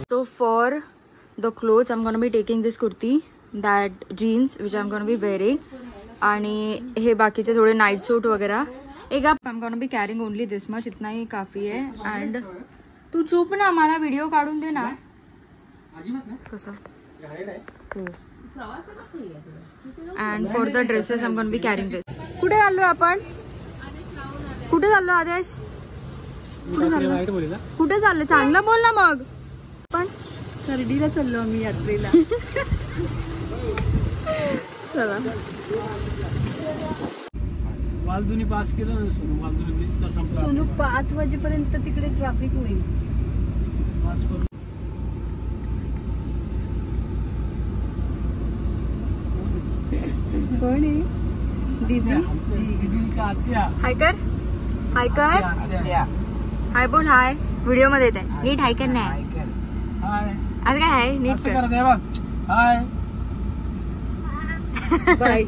So for the clothes, I'm gonna be taking this kurti, that jeans which I'm gonna be wearing, आणि हे बाकीचे थोडे Knight सूट वगैरह. एक I'm gonna be carrying only this much, इतना ही काफी है. And तू चुप ना, मला व्हिडिओ काढून दे ना. कसं हो. And for the dresses I'm gonna be carrying this. कुठे चाललोय आपण? कुठे चाललो आदेश? कुठे चाललं? चांगलं बोल ना मग. पण शिर्डीला चाललो आम्ही यात्रेला. चला. वालदुनी पास केलं ना सोनू. वालदुनी ब्रिजचा संपला. सोनू 5 वाजेपर्यंत तिकडे ट्रॅफिक होईल. 5 कोण आहे? दीदी. हाय कर. हाय कर. हाय बोल. हाय. व्हिडिओ मध्ये येते. नीट हाय कर. नाही हाय. आज काय आहे? नीट कर. हाय. बाय.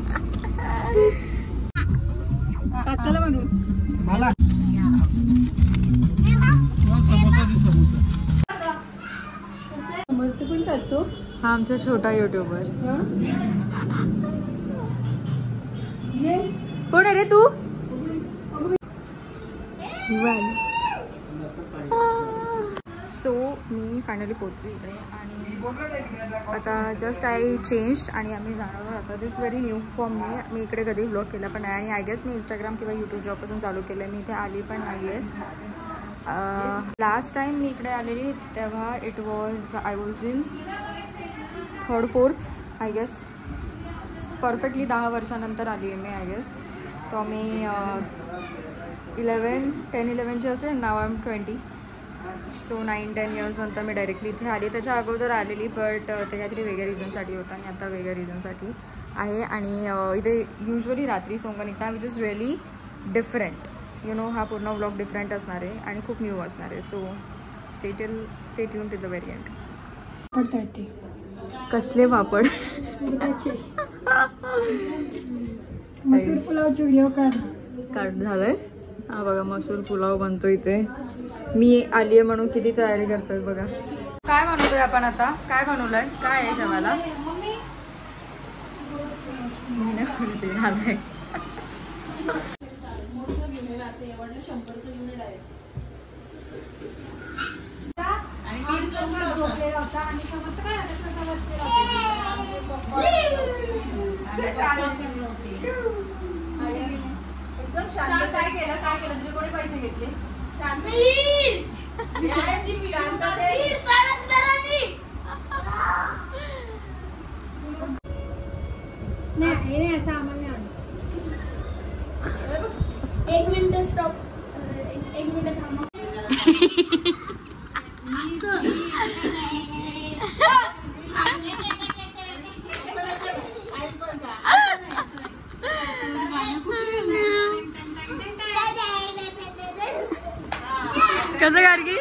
काकाला म्हणू. मला समोसा दे. समोसा समोसा पण करतो. हा आमचा छोटा युट्यूबर. कोण आहे रे तू? सो मी फायनली पोचली इकडे आणि आता जस्ट आय चेंज आणि आम्ही जाणार आहोत आता. दिस व्हेरी न्यू फॉर मी इकडे कधी ब्लॉग केला पण नाही आणि आय गेस मी इंस्टाग्राम किंवा यूट्यूब जेव्हापासून चालू केलं आहे मी इथे आली पण नाही आहे. लास्ट टाइम मी इकडे आलेली तेव्हा it was I was in 3rd 4th I guess. Perfectly 10 वर्षानंतर आली आहे मी आय गेस. तो आम्ही 10-11चे असेल. नाव आय एम 20. सो 9-10 इयर्स नंतर मी डायरेक्टली इथे आली. त्याच्या अगोदर आलेली बट ते काहीतरी वेगळ्या रिझनसाठी होतं आणि आता वेगळ्या रिझनसाठी आहे. आणि इथे युजली रात्री सोंग निघतात which is really different. You know हा पूर्ण व्लॉग डिफरंट असणार आहे आणि खूप न्यू असणार आहे. So stay tuned to the very end. कसले पापड? मसूर पुलावची व्हिडिओ काढ झालंय. हा बघा मसूर पुलाव बनतो इथे. मी आली आहे म्हणून किती तयारी करतोय बघा. काय बनवतोय आपण आता? काय बनवलंय? काय आहे जेवायला? मी नाही बोलते झालंय. काय केलं तुझे कोणी पैसे घेतले? नाही असं आम्हाला. 1 मिनिट स्टॉप. 1 मिनिट थांबा. कसं Gargi?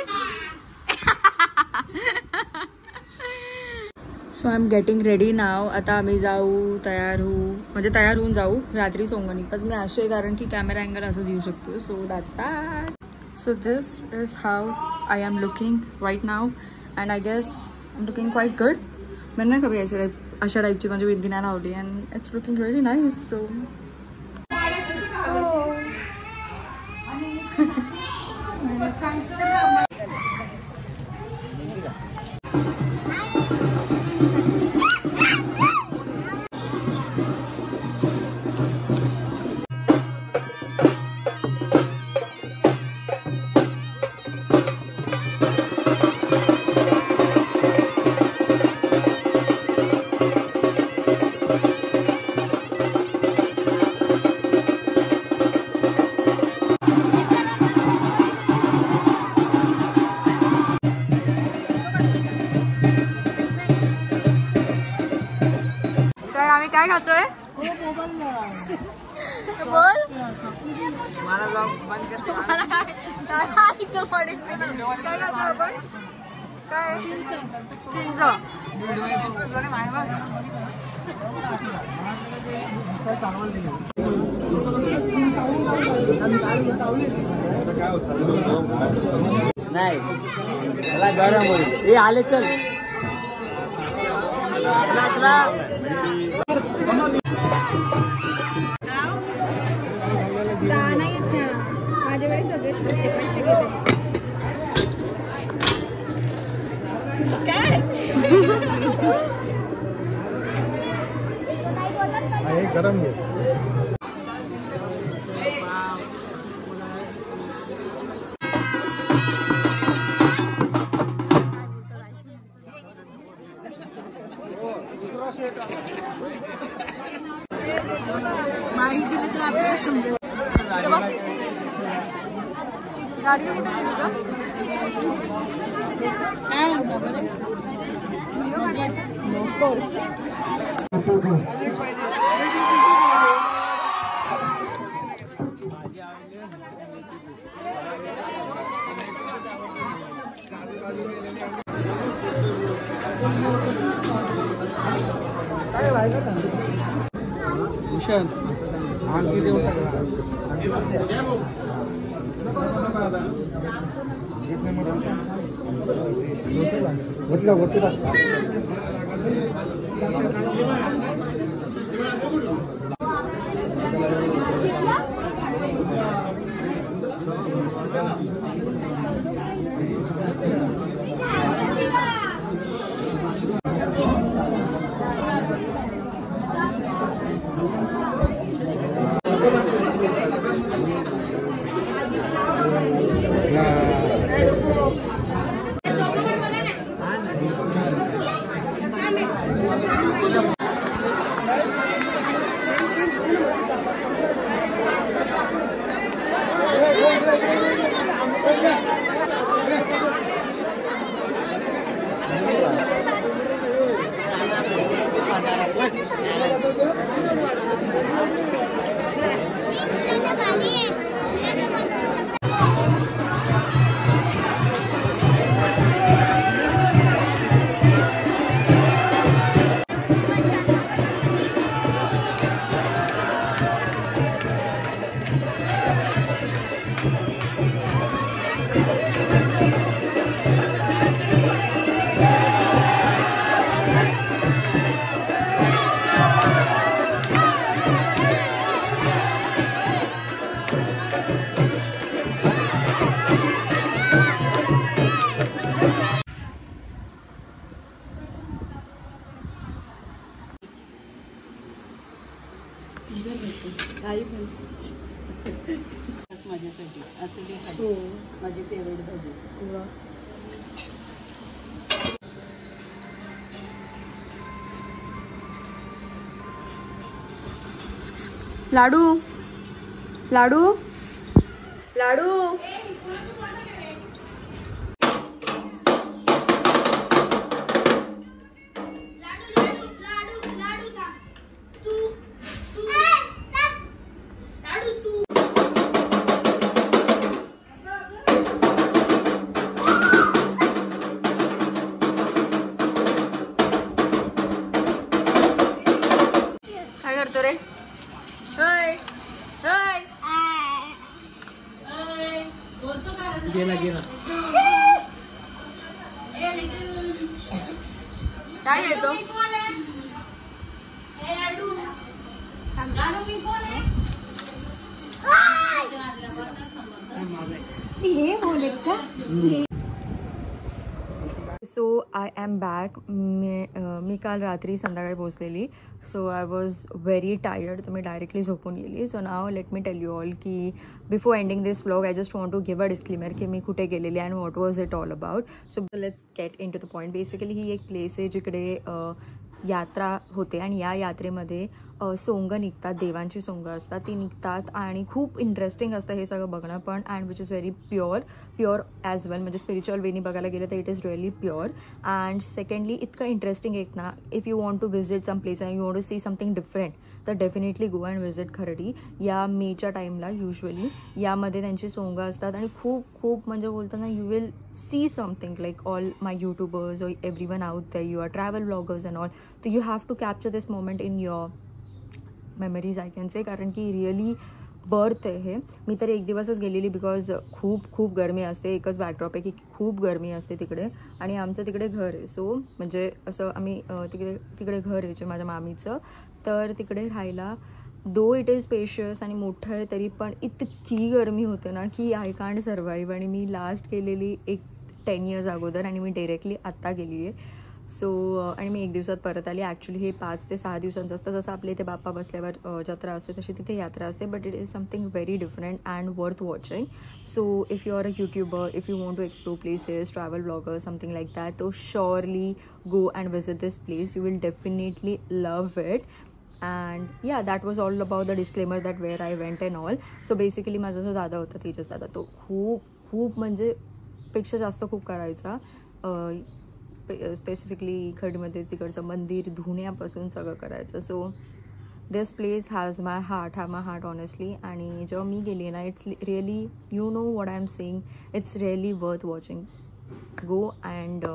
So I am getting ready now. आता आम्ही जाऊ, तयार होऊन जाऊ. रात्री सोंग निघतात. मी असे कारण की कॅमेरा अँगल असंच येऊ शकतो. So that's that. So this is how I am looking right now and I guess I am looking quite good. मी नाही कधी अशा टाईपची माझी बिंदी नाही लावली and it's looking really nice. So आम्ही काय खातोय? बोल. मला ब्लॉग बंद कर. मला काय खातो आपण? काय? चिंच. नाही गरम होईल. हे आले चल. माझ्याकडे सगळे सुट्टे पैसे गेले. काय गरम घे. माहिती दिली तर आपल्याला समजेल. गाडी कुठे गेली का? काय म्हणता बरं? ऑफकोर्स. भूषण आणखी देऊ म्हटलं वरती टाक. माझ्यासाठी असली भाजी माझी फेवरेट भाजी. लाडू लाडू लाडू. काय करतो रे? गेला गेला. काय येतो? हे बोले का? So I am back. मी काल रात्री संध्याकाळी पोहोचलेली. So I was very tired. तर मी डायरेक्टली झोपून गेली. So now let me tell you all की before ending this vlog I just want to give a disclaimer की मी कुठे गेलेली and what was it all about. So let's get into the point. Basically ही एक place आहे जिकडे यात्रा होते आणि या यात्रेमध्ये सोंग निघतात, देवांची सोंग असतात ती निघतात आणि खूप इंटरेस्टिंग असतं हे सगळं बघणं पण. And which is very pure as well. म्हणजे स्पिरिच्युअल वेनी बघायला गेलं तर it is really pure. And secondly इतकं इंटरेस्टिंग आहे ना. If you want to visit some place and you want to see something different तर definitely go and visit Khardi. या मेच्या टाईमला युजली यामध्ये त्यांची सोंग असतात आणि खूप म्हणजे बोलताना you will see something like all my YouTubers और everyone out there. You are travel bloggers and all. तर you have to capture this moment in your memories I can say. कारण की रिअली वर्थ आहे हे. मी तर एक दिवसच गेलेली बिकॉज खूप गरमी असते. एकच बॅकड्रॉप आहे की खूप गरमी असते तिकडे आणि आमचं तिकडे घर आहे. सो म्हणजे असं आम्ही तिकडे घर आहे जे माझ्या मामीचं, तर तिकडे राहायला दो इट इज स्पेशियस आणि मोठं आहे तरी पण इतकी गरमी होते ना की आय कांट सर्वाईव्ह. आणि मी लास्ट गेलेली 10 years अगोदर आणि मी डायरेक्टली आत्ता गेली आहे. सो आणि मी 1 दिवसात परत आली. ॲक्च्युली हे 5 ते 6 दिवसांचं असतं. जसं आपल्या इथे बाप्पा बसल्यावर जत्रा असते तशी तिथे यात्रा असते, but it is something very different and worth watching. So if you are a YouTuber, if you want to explore places, travel blogger, something like that, तो surely go and visit this place. You will definitely love it. And yeah, that was all about the disclaimer that where I went and all. So basically माझा जो दादा होता, तेजस दादा, तो खूप म्हणजे पेक्षा जास्त खूप करायचा. स्पेसिफिकली खडमध्ये तिकडचं मंदिर धुण्यापासून सगळं करायचं. So this place has my heart honestly. आणि जेव्हा मी गेली ना, it's really, you know what I am saying, it's really worth watching. Go and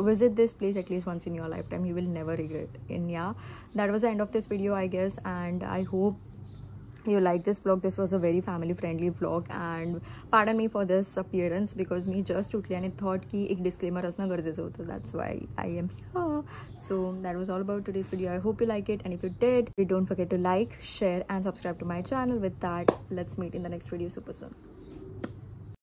visit this place at least once in your lifetime. You will never regret. And yeah, that was the end of this video, I guess, and I hope you like this vlog. This was a very family friendly vlog, and pardon me for this appearance because me just utli and thought ki ek disclaimer asna garjeचं होतं. That's why I am here. So that was all about today's video. I hope you like it, and if you did, don't forget to like, share and subscribe to my channel. With that, let's meet in the next video super soon.